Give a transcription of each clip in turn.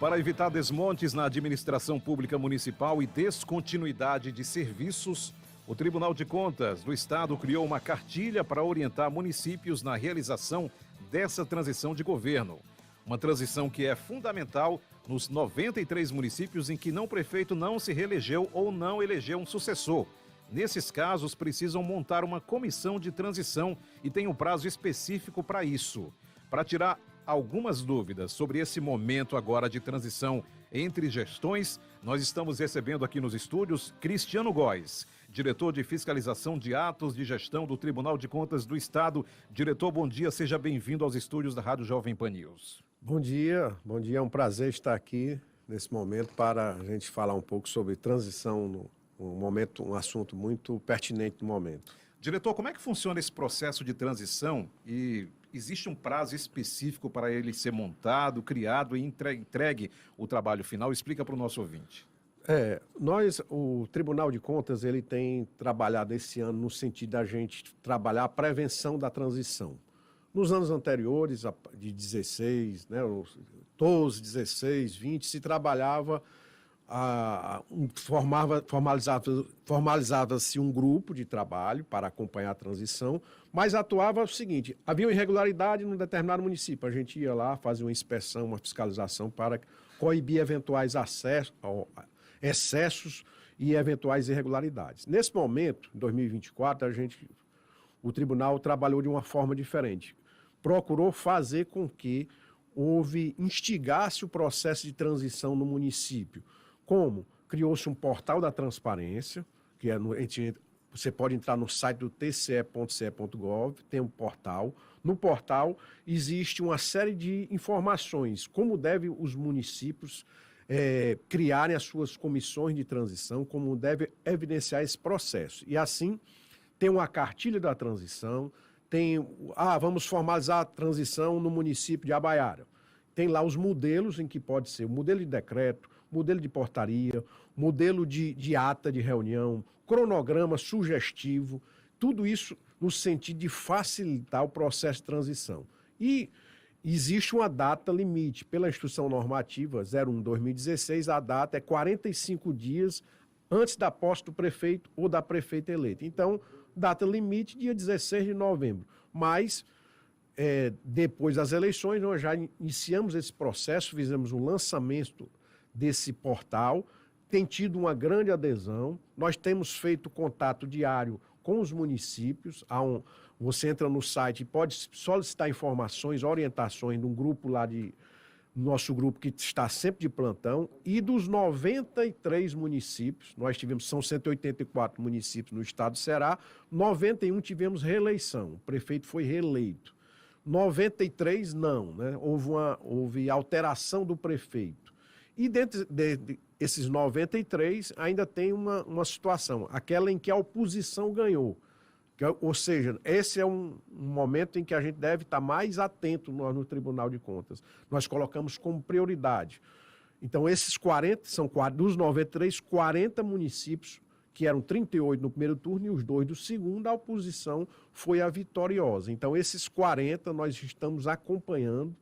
Para evitar desmontes na administração pública municipal e descontinuidade de serviços, o Tribunal de Contas do Estado criou uma cartilha para orientar municípios na realização dessa transição de governo. Uma transição que é fundamental nos 93 municípios em que o prefeito não se reelegeu ou não elegeu um sucessor. Nesses casos, precisam montar uma comissão de transição e tem um prazo específico para isso. Para tirar algumas dúvidas sobre esse momento agora de transição entre gestões, nós estamos recebendo aqui nos estúdios Cristiano Góes, diretor de fiscalização de atos de gestão do Tribunal de Contas do Estado. Diretor, bom dia, seja bem-vindo aos estúdios da Rádio Jovem Pan News. Bom dia, é um prazer estar aqui nesse momento para a gente falar um pouco sobre transição, um assunto muito pertinente no momento. Diretor, como é que funciona esse processo de transição e existe um prazo específico para ele ser montado, criado e entregue o trabalho final? Explica para o nosso ouvinte. O Tribunal de Contas, ele tem trabalhado esse ano no sentido da gente trabalhar a prevenção da transição. Nos anos anteriores, de 16, 12, 16, 20, se trabalhava, formalizava-se um grupo de trabalho para acompanhar a transição, mas atuava o seguinte: havia uma irregularidade num determinado município, a gente ia lá, fazia uma inspeção, uma fiscalização para coibir eventuais excessos e eventuais irregularidades. Nesse momento, em 2024, o tribunal trabalhou de uma forma diferente. Procurou fazer com que instigasse o processo de transição no município. Como? Criou-se um portal da transparência, que você pode entrar no site do tce.ce.gov, tem um portal. No portal existe uma série de informações, como devem os municípios criarem as suas comissões de transição, como devem evidenciar esse processo. E assim, tem uma cartilha da transição, vamos formalizar a transição no município de Abaiara. Tem lá os modelos em que pode ser o modelo de decreto, modelo de portaria, modelo de ata de reunião, cronograma sugestivo, tudo isso no sentido de facilitar o processo de transição. E existe uma data limite. Pela Instrução Normativa 01/2016, a data é 45 dias antes da posse do prefeito ou da prefeita eleita. Então, data limite, dia 16 de novembro. Mas, depois das eleições, nós já iniciamos esse processo, fizemos um lançamento desse portal, tem tido uma grande adesão. Nós temos feito contato diário com os municípios. Você entra no site e pode solicitar informações, orientações de um grupo lá nosso grupo que está sempre de plantão, e dos 93 municípios, são 184 municípios no estado do Ceará, 91 tivemos reeleição, o prefeito foi reeleito. 93 não, né? Houve alteração do prefeito. E dentro desses 93 ainda tem uma situação, aquela em que a oposição ganhou. Ou seja, esse é um momento em que a gente deve estar mais atento no Tribunal de Contas. Nós colocamos como prioridade. Então, esses 40, dos 93, 40 municípios, que eram 38 no primeiro turno e os 2 do segundo, a oposição foi a vitoriosa. Então, esses 40 nós estamos acompanhando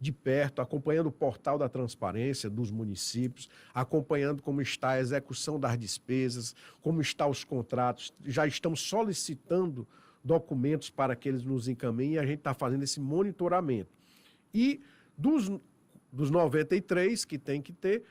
de perto, acompanhando o portal da transparência dos municípios, acompanhando como está a execução das despesas, como estão os contratos. Já estamos solicitando documentos para que eles nos encaminhem e a gente está fazendo esse monitoramento. E dos 93 que tem que ter,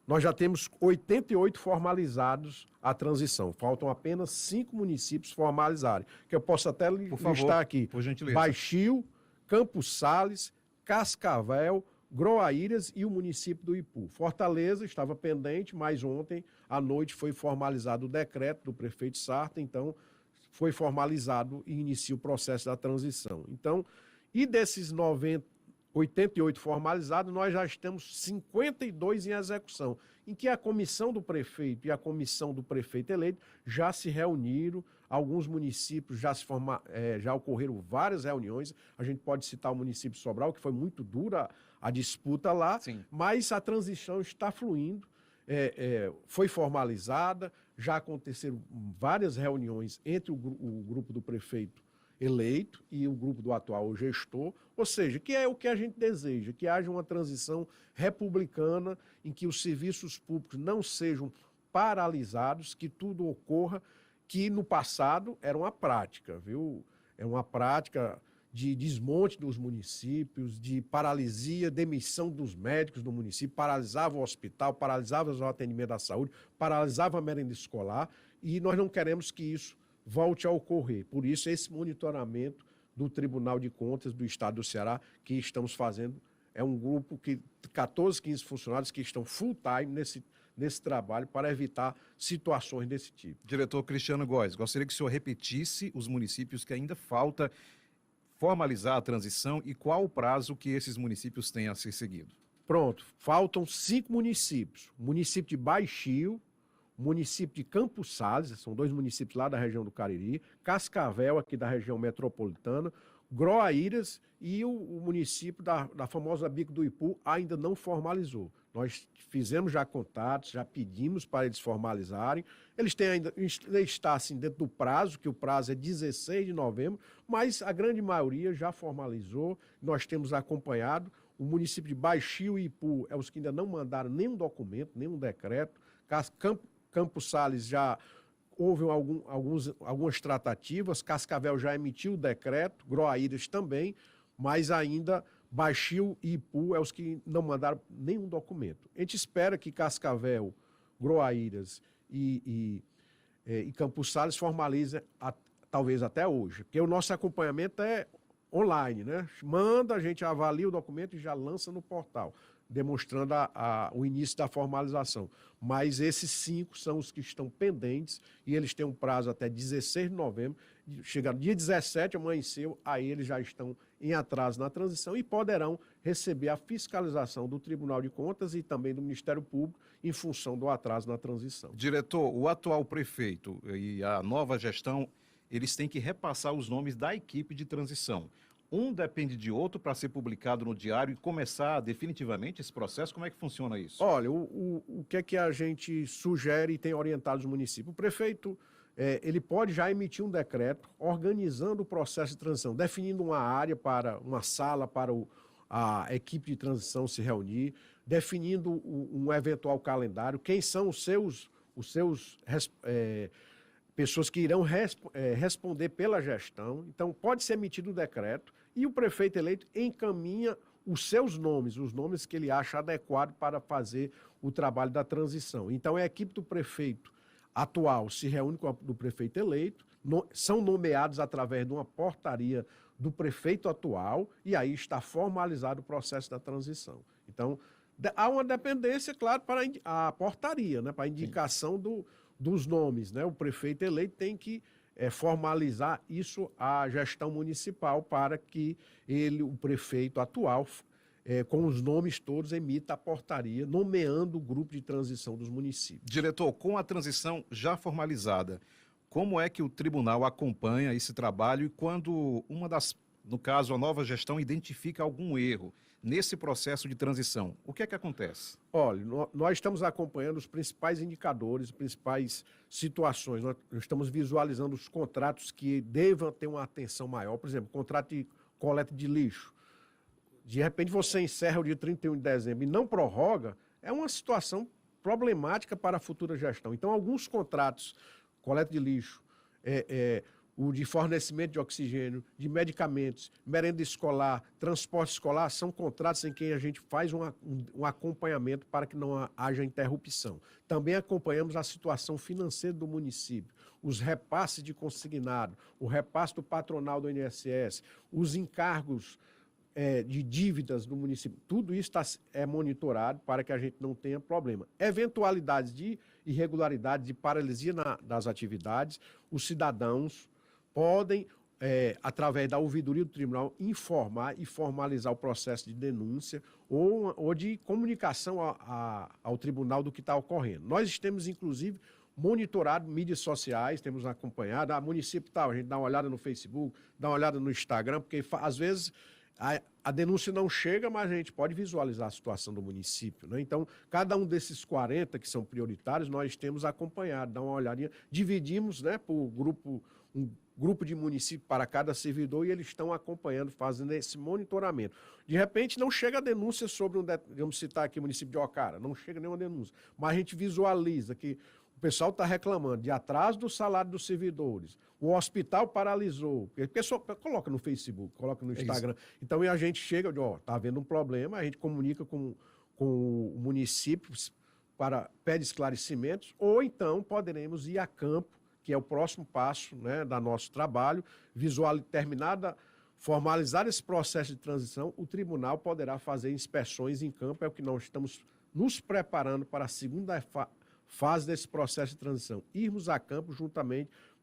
nós já temos 88 formalizados a transição. Faltam apenas 5 municípios formalizarem, que eu posso até listar aqui. Por gentileza. Baixio, Campos Sales, Cascavel, Groaíras e o município do Ipu. Fortaleza estava pendente, mas ontem à noite foi formalizado o decreto do prefeito Sarta, então foi formalizado e inicia o processo da transição. Então, e desses 88 formalizados, nós já temos 52 em execução, em que a comissão do prefeito e a comissão do prefeito eleito já se reuniram, alguns municípios já ocorreram várias reuniões, a gente pode citar o município de Sobral, que foi muito dura a disputa lá, Sim. Mas a transição está fluindo, foi formalizada, já aconteceram várias reuniões entre o grupo do prefeito eleito e o grupo do atual gestor, ou seja, que é o que a gente deseja, que haja uma transição republicana em que os serviços públicos não sejam paralisados, que tudo ocorra, que no passado era uma prática, viu? É uma prática de desmonte dos municípios, de paralisia, demissão dos médicos do município, paralisava o hospital, paralisava o atendimento da saúde, paralisava a merenda escolar, e nós não queremos que isso volte a ocorrer. Por isso, esse monitoramento do Tribunal de Contas do Estado do Ceará que estamos fazendo é um grupo de 14, 15 funcionários que estão full time nesse trabalho para evitar situações desse tipo. Diretor Cristiano Góes, gostaria que o senhor repetisse os municípios que ainda falta formalizar a transição e qual o prazo que esses municípios têm a ser seguido. Pronto, faltam 5 municípios. O município de Baixio, o município de Campos Sales, são 2 municípios lá da região do Cariri, Cascavel, aqui da região metropolitana, Groaíras e o município da famosa Bico do Ipu ainda não formalizou. Nós fizemos já contatos, já pedimos para eles formalizarem. Eles têm ainda, está assim dentro do prazo, que o prazo é 16 de novembro, mas a grande maioria já formalizou. Nós temos acompanhado. O município de Baixio e Ipu é os que ainda não mandaram nenhum documento, nenhum decreto. Campos Sales já houve algumas tratativas, Cascavel já emitiu o decreto, Groaíras também, mas ainda Baixio e Ipu é os que não mandaram nenhum documento. A gente espera que Cascavel, Groaíras e Campos Sales formalizem talvez até hoje, porque o nosso acompanhamento é online, né? Manda, a gente avalia o documento e já lança no portal, demonstrando o início da formalização. Mas esses 5 são os que estão pendentes e eles têm um prazo até 16 de novembro. Chegaram dia 17, amanheceu, aí eles já estão em atraso na transição e poderão receber a fiscalização do Tribunal de Contas e também do Ministério Público em função do atraso na transição. Diretor, o atual prefeito e a nova gestão, eles têm que repassar os nomes da equipe de transição. Um depende de outro para ser publicado no diário e começar definitivamente esse processo? Como é que funciona isso? Olha, o que é que a gente sugere e tem orientado os municípios? O prefeito, ele pode já emitir um decreto organizando o processo de transição, definindo uma área uma sala para a equipe de transição se reunir, definindo um eventual calendário, quem são os seus pessoas que irão responder pela gestão. Então, pode ser emitido o decreto e o prefeito eleito encaminha os seus nomes, os nomes que ele acha adequado para fazer o trabalho da transição. Então, a equipe do prefeito atual se reúne com a do prefeito eleito, são nomeados através de uma portaria do prefeito atual e aí está formalizado o processo da transição. Então, há uma dependência, claro, para a portaria, né, para a indicação dos nomes, né? O prefeito eleito tem que formalizar isso à gestão municipal para que o prefeito atual, com os nomes todos, emita a portaria, nomeando o grupo de transição dos municípios. Diretor, com a transição já formalizada, como é que o tribunal acompanha esse trabalho e quando no caso, a nova gestão identifica algum erro nesse processo de transição, o que é que acontece? Olha, nós estamos acompanhando os principais indicadores, as principais situações. Nós estamos visualizando os contratos que devam ter uma atenção maior. Por exemplo, contrato de coleta de lixo. De repente você encerra o dia 31 de dezembro e não prorroga, é uma situação problemática para a futura gestão. Então, alguns contratos, coleta de lixo, o de fornecimento de oxigênio, de medicamentos, merenda escolar, transporte escolar, são contratos em que a gente faz um acompanhamento para que não haja interrupção. Também acompanhamos a situação financeira do município, os repasses de consignado, o repasse do patronal do INSS, os encargos de dívidas do município, tudo isso é monitorado para que a gente não tenha problema. Eventualidades de irregularidade, de paralisia das atividades, os cidadãos podem, através da ouvidoria do tribunal, informar e formalizar o processo de denúncia ou de comunicação ao tribunal do que está ocorrendo. Nós temos, inclusive, monitorado mídias sociais, temos acompanhado, município tal, a gente dá uma olhada no Facebook, dá uma olhada no Instagram, porque às vezes a denúncia não chega, mas a gente pode visualizar a situação do município, né? Então, cada um desses 40 que são prioritários, nós temos acompanhado, dá uma olhadinha, dividimos, né, por grupo, grupo de município para cada servidor, e eles estão acompanhando, fazendo esse monitoramento. De repente, não chega a denúncia sobre vamos citar aqui o município de Ocara, não chega nenhuma denúncia, mas a gente visualiza que o pessoal está reclamando de atraso do salário dos servidores, o hospital paralisou, o pessoal coloca no Facebook, coloca no Instagram, então a gente chega, está havendo um problema, a gente comunica com o município, pede esclarecimentos, ou então poderemos ir a campo, que é o próximo passo, né, da nosso trabalho, formalizar esse processo de transição, o tribunal poderá fazer inspeções em campo, é o que nós estamos nos preparando para a segunda fase desse processo de transição, irmos a campo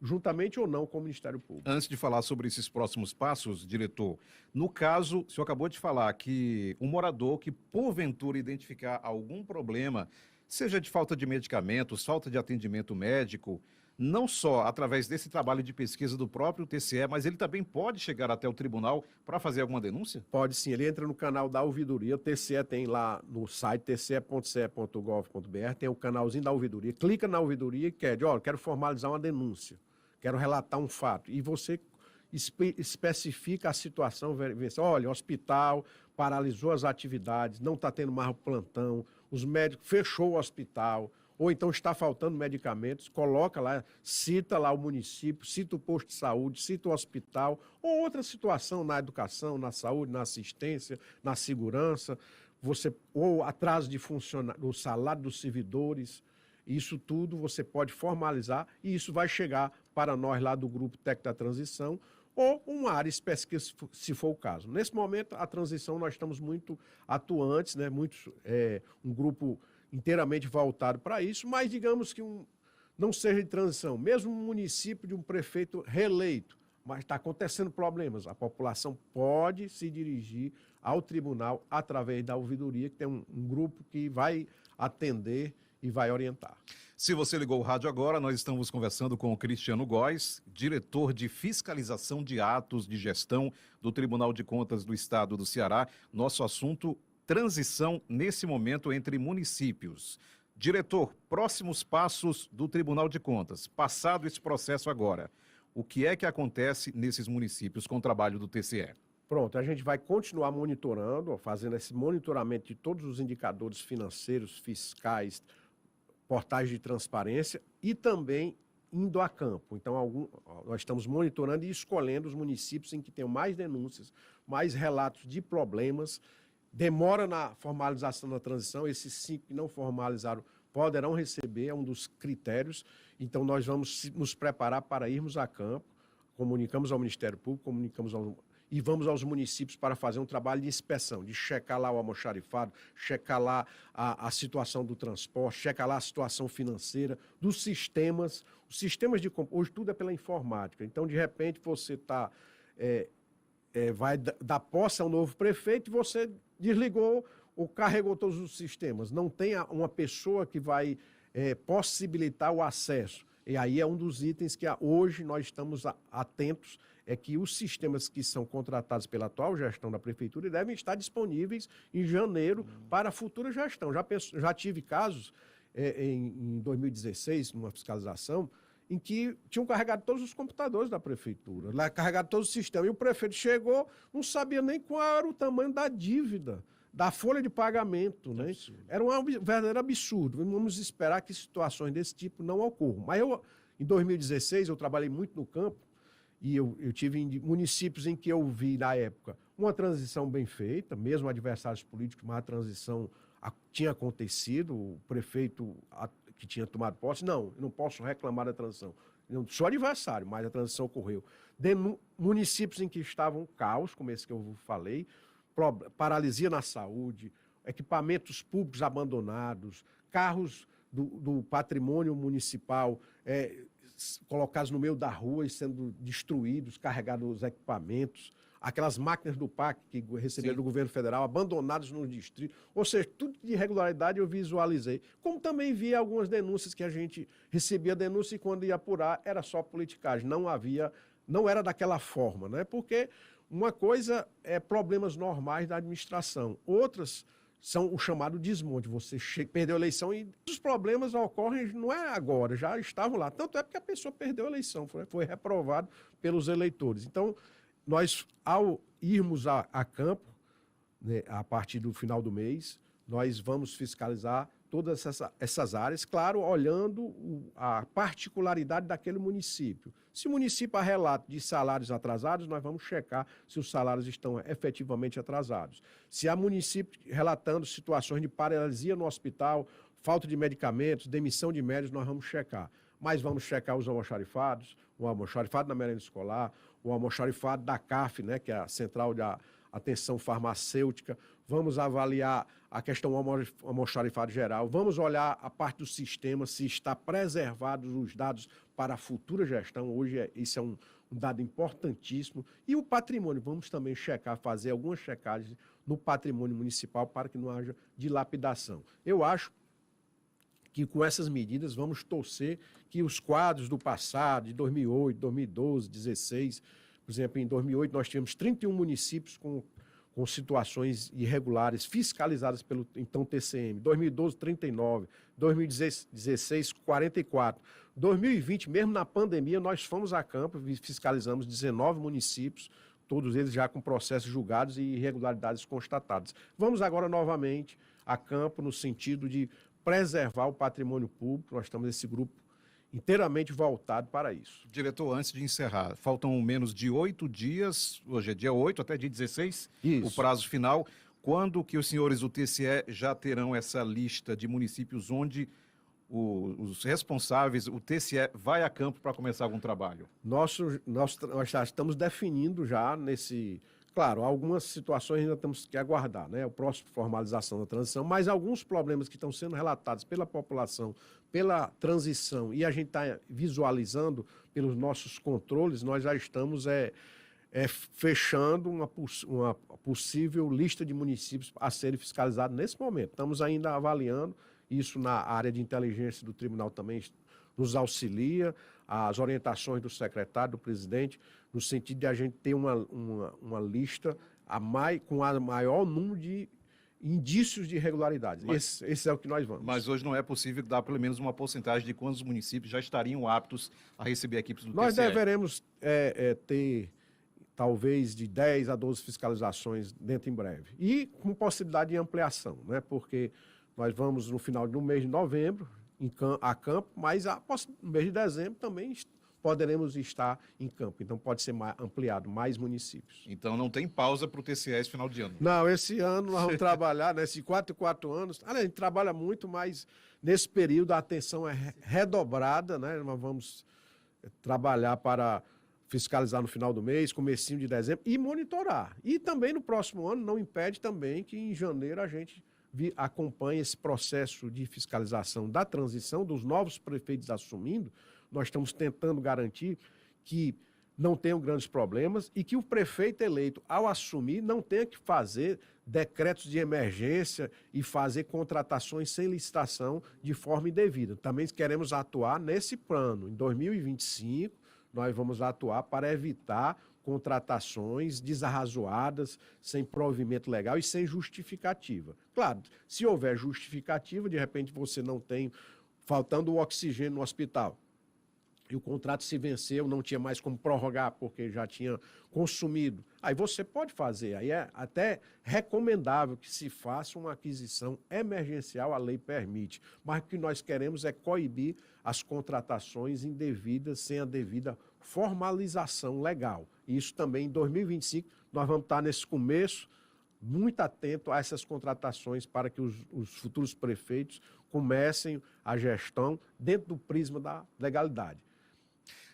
juntamente ou não com o Ministério Público. Antes de falar sobre esses próximos passos, diretor, no caso, o senhor acabou de falar que um morador que porventura identificar algum problema, seja de falta de medicamentos, falta de atendimento médico, não só através desse trabalho de pesquisa do próprio TCE, mas ele também pode chegar até o tribunal para fazer alguma denúncia? Pode sim, ele entra no canal da ouvidoria, o TCE tem lá no site tce.ce.gov.br, tem o canalzinho da ouvidoria, clica na ouvidoria e quero formalizar uma denúncia, quero relatar um fato, e você especifica a situação, olha, o hospital paralisou as atividades, não está tendo mais o plantão, os médicos fechou o hospital, ou então está faltando medicamentos, coloca lá, cita lá o município, cita o posto de saúde, cita o hospital, ou outra situação na educação, na saúde, na assistência, na segurança, ou atraso de do salário dos servidores, isso tudo você pode formalizar e isso vai chegar para nós lá do Grupo Técnico da Transição, ou uma área específica, se for o caso. Nesse momento, a transição, nós estamos muito atuantes, né? Um grupo inteiramente voltado para isso, mas digamos que não seja de transição, mesmo um município de um prefeito reeleito, mas está acontecendo problemas, a população pode se dirigir ao tribunal através da ouvidoria, que tem um grupo que vai atender e vai orientar. Se você ligou o rádio agora, nós estamos conversando com o Cristiano Góes, diretor de fiscalização de atos de gestão do Tribunal de Contas do Estado do Ceará. Nosso assunto, transição nesse momento entre municípios. Diretor, próximos passos do Tribunal de Contas. Passado esse processo agora, o que é que acontece nesses municípios com o trabalho do TCE? Pronto, a gente vai continuar monitorando, fazendo esse monitoramento de todos os indicadores financeiros, fiscais, portais de transparência e também indo a campo. Então, nós estamos monitorando e escolhendo os municípios em que tem mais denúncias, mais relatos de problemas. Demora na formalização da transição, esses 5 que não formalizaram poderão receber, é um dos critérios. Então, nós vamos nos preparar para irmos a campo, comunicamos ao Ministério Público, e vamos aos municípios para fazer um trabalho de inspeção, de checar lá o almoxarifado, checar lá a situação do transporte, checar lá a situação financeira, dos sistemas. Os sistemas hoje tudo é pela informática. Então, de repente, você vai dar posse ao novo prefeito e você desligou ou carregou todos os sistemas. Não tem uma pessoa que vai possibilitar o acesso. E aí é um dos itens que hoje nós estamos atentos, é que os sistemas que são contratados pela atual gestão da prefeitura devem estar disponíveis em janeiro para a futura gestão. Já tive casos em 2016, numa fiscalização, em que tinham carregado todos os computadores da prefeitura, lá carregado todo o sistema, e o prefeito chegou, não sabia nem qual era o tamanho da dívida, da folha de pagamento, né? Era um verdadeiro absurdo. Vamos esperar que situações desse tipo não ocorram. Mas em 2016, eu trabalhei muito no campo, e eu tive em municípios em que eu vi, na época, uma transição bem feita, mesmo adversários políticos, mas a transição tinha acontecido, o prefeito que tinha tomado posse, eu não posso reclamar da transição. Eu sou adversário, mas a transição ocorreu. Municípios em que estavam caos, como esse que eu falei, paralisia na saúde, equipamentos públicos abandonados, carros do patrimônio municipal colocados no meio da rua e sendo destruídos, carregados os equipamentos, aquelas máquinas do PAC que receberam do governo federal, abandonadas nos distritos, ou seja, tudo de irregularidade eu visualizei. Como também vi algumas denúncias que a gente recebia denúncia e quando ia apurar era só politicagem, não era daquela forma, né? Porque uma coisa é problemas normais da administração, outras são o chamado desmonte. Você perdeu a eleição e os problemas ocorrem não é agora, já estavam lá. Tanto é porque a pessoa perdeu a eleição, foi reprovado pelos eleitores. Então, nós, ao irmos a campo, né, a partir do final do mês, nós vamos fiscalizar todas essas áreas, claro, olhando a particularidade daquele município. Se o município há relato de salários atrasados, nós vamos checar se os salários estão efetivamente atrasados. Se há município relatando situações de paralisia no hospital, falta de medicamentos, demissão de médicos, nós vamos checar. Mas vamos checar os almoxarifados, o almoxarifado na merenda escolar, o almoxarifado da CAF, né, que é a Central de Atenção Farmacêutica, vamos avaliar a questão almoxarifado geral, vamos olhar a parte do sistema, se está preservados os dados para a futura gestão. Hoje isso é um dado importantíssimo. E o patrimônio, vamos também checar, fazer algumas checagens no patrimônio municipal para que não haja dilapidação. Eu acho que com essas medidas vamos torcer que os quadros do passado, de 2008, 2012, 2016, por exemplo, em 2008 nós tivemos 31 municípios com situações irregulares fiscalizadas pelo então TCM, 2012, 39, 2016, 44. 2020, mesmo na pandemia, nós fomos a campo e fiscalizamos 19 municípios, todos eles já com processos julgados e irregularidades constatadas. Vamos agora novamente a campo no sentido de preservar o patrimônio público. Nós estamos nesse grupo inteiramente voltado para isso. Diretor, antes de encerrar, faltam menos de 8 dias, hoje é dia 8, até dia 16, Isso. O prazo final. Quando que os senhores do TCE já terão essa lista de municípios onde os responsáveis, o TCE, vai a campo para começar algum trabalho? Nós já estamos definindo já nesse... Claro, algumas situações ainda temos que aguardar, né? O próximo formalização da transição, mas alguns problemas que estão sendo relatados pela população, pela transição, e a gente está visualizando pelos nossos controles, nós já estamos fechando uma possível lista de municípios a serem fiscalizados nesse momento. Estamos ainda avaliando, isso na área de inteligência do tribunal também nos auxilia, as orientações do secretário, do presidente, no sentido de a gente ter uma lista com o maior número de indícios de irregularidades. Esse é o que nós vamos. Mas hoje não é possível dar pelo menos uma porcentagem de quantos municípios já estariam aptos a receber equipes do TCE? Nós deveremos ter talvez de 10 a 12 fiscalizações dentro em breve. E com possibilidade de ampliação, né? Porque nós vamos no final do mês de novembro a campo, mas no mês de dezembro também poderemos estar em campo. Então pode ser ampliado, mais municípios. Então não tem pausa para o TCE esse final de ano? Não, esse ano nós vamos trabalhar, nesses 4 anos. A gente trabalha muito, mas nesse período a atenção é redobrada, né? Nós vamos trabalhar para fiscalizar no final do mês, comecinho de dezembro, e monitorar. E também no próximo ano não impede também que em janeiro a gente acompanhe esse processo de fiscalização da transição, dos novos prefeitos assumindo. Nós estamos tentando garantir que não tenham grandes problemas e que o prefeito eleito, ao assumir, não tenha que fazer decretos de emergência e fazer contratações sem licitação de forma indevida. Também queremos atuar nesse plano. Em 2025, nós vamos atuar para evitar contratações desarrazoadas, sem provimento legal e sem justificativa. Claro, se houver justificativa, de repente você não tem, faltando o oxigênio no hospital, e o contrato se venceu, não tinha mais como prorrogar porque já tinha consumido. Aí você pode fazer, aí é até recomendável que se faça uma aquisição emergencial, a lei permite. Mas o que nós queremos é coibir as contratações indevidas, sem a devida formalização legal. E isso também em 2025, nós vamos estar nesse começo, muito atento a essas contratações para que os futuros prefeitos comecem a gestão dentro do prisma da legalidade.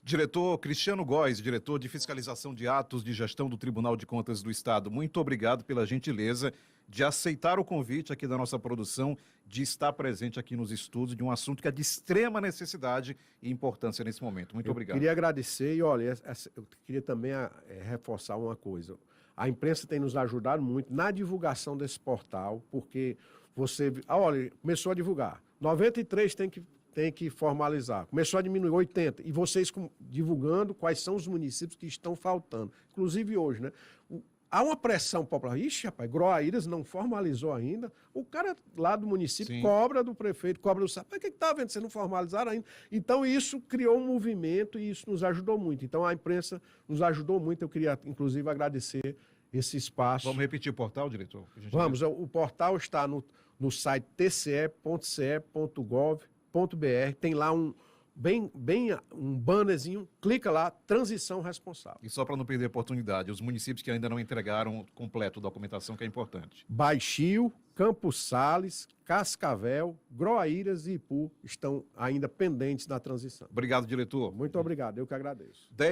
Diretor Cristiano Góes, diretor de fiscalização de atos de gestão do Tribunal de Contas do Estado, muito obrigado pela gentileza de aceitar o convite aqui da nossa produção, de estar presente aqui nos estudos de um assunto que é de extrema necessidade e importância nesse momento. Muito obrigado. Queria agradecer e, olha, eu queria também reforçar uma coisa. A imprensa tem nos ajudado muito na divulgação desse portal, porque você... olha, começou a divulgar. 93 tem que formalizar. Começou a diminuir 80. E vocês divulgando quais são os municípios que estão faltando. Inclusive hoje, né? há uma pressão popular. Ixi, rapaz, Groaíras não formalizou ainda. O cara lá do município Sim. cobra do prefeito, cobra do SAP. Mas o que está vendo? Vocês não formalizaram ainda. Então, isso criou um movimento e isso nos ajudou muito. Então, a imprensa nos ajudou muito. Eu queria, inclusive, agradecer esse espaço. Vamos repetir o portal, diretor? Vamos, o portal está no site tce.ce.gov.br. Tem lá um bannerzinho, clica lá, transição responsável. E só para não perder a oportunidade, os municípios que ainda não entregaram completo a documentação, que é importante. Baixio, Campos Sales, Cascavel, Groaíras e Ipu estão ainda pendentes da transição. Obrigado, diretor. Muito obrigado, eu que agradeço.